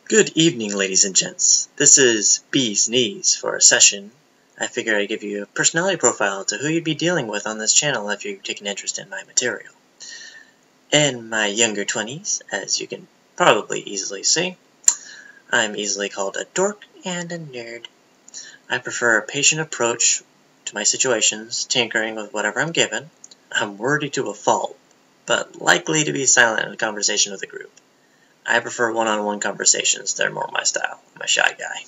Good evening, ladies and gents. This is Beez Kneez for a session. I figure I'd give you a personality profile to who you'd be dealing with on this channel if you take an interest in my material. In my younger 20s, as you can probably easily see, I'm easily called a dork and a nerd. I prefer a patient approach to my situations, tinkering with whatever I'm given. I'm wordy to a fault, but likely to be silent in a conversation with a group. I prefer one-on-one conversations. They're more my style. I'm a shy guy.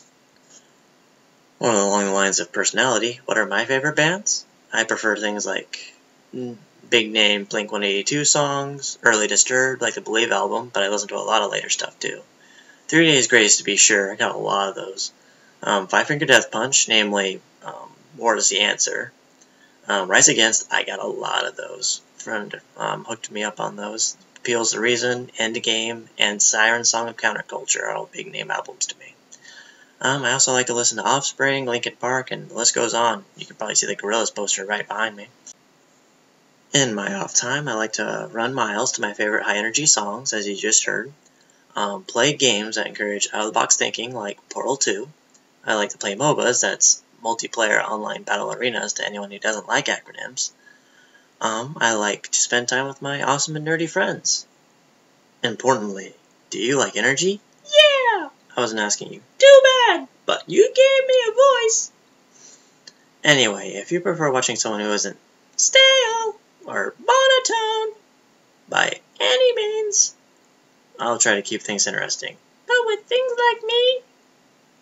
Along the lines of personality, what are my favorite bands? I prefer things like big name Blink-182 songs, early Disturbed, like the Believe album, but I listen to a lot of later stuff too. 3 Days Grace to be sure, I got a lot of those. Five Finger Death Punch, namely War is the Answer. Rise Against, I got a lot of those. A friend hooked me up on those. Appeals the Reason, Endgame, and Siren Song of Counterculture are all big name albums to me. I also like to listen to Offspring, Linkin Park, and the list goes on. You can probably see the Gorillaz poster right behind me. In my off time, I like to run miles to my favorite high-energy songs, as you just heard. Play games that encourage out-of-the-box thinking, like Portal 2. I like to play MOBAs, that's multiplayer online battle arenas to anyone who doesn't like acronyms. I like to spend time with my awesome and nerdy friends. Importantly, do you like energy? Yeah! I wasn't asking you. Too bad! But you gave me a voice! Anyway, if you prefer watching someone who isn't stale or monotone by any means, I'll try to keep things interesting. But with things like me,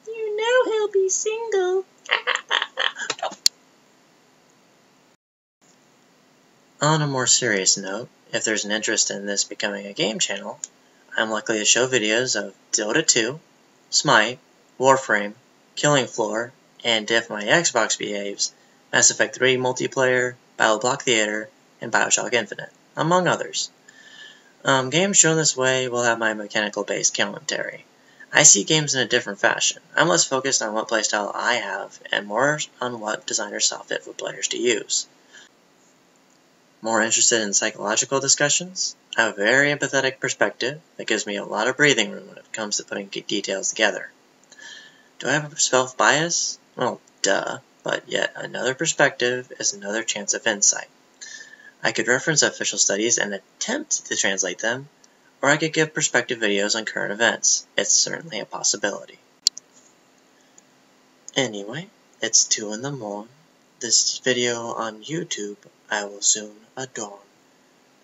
you know he'll be single. On a more serious note, if there's an interest in this becoming a game channel, I'm likely to show videos of Dota 2, Smite, Warframe, Killing Floor, and if my Xbox behaves, Mass Effect 3 multiplayer, BattleBlock Theater, and Bioshock Infinite, among others. Games shown this way will have my mechanical-based commentary. I see games in a different fashion. I'm less focused on what playstyle I have, and more on what designers saw fit for players to use. More interested in psychological discussions? I have a very empathetic perspective that gives me a lot of breathing room when it comes to putting details together. Do I have a self-bias? Well, duh, but yet another perspective is another chance of insight. I could reference official studies and attempt to translate them, or I could give perspective videos on current events. It's certainly a possibility. Anyway, it's 2 in the morning. This video on YouTube I will soon adorn.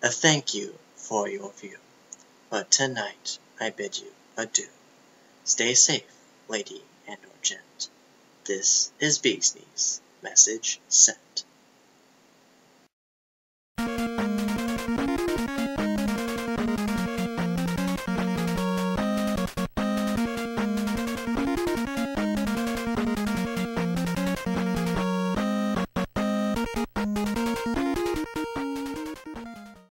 A thank you for your view. But tonight I bid you adieu. Stay safe, lady and or gent. This is Beez Kneez. Message sent.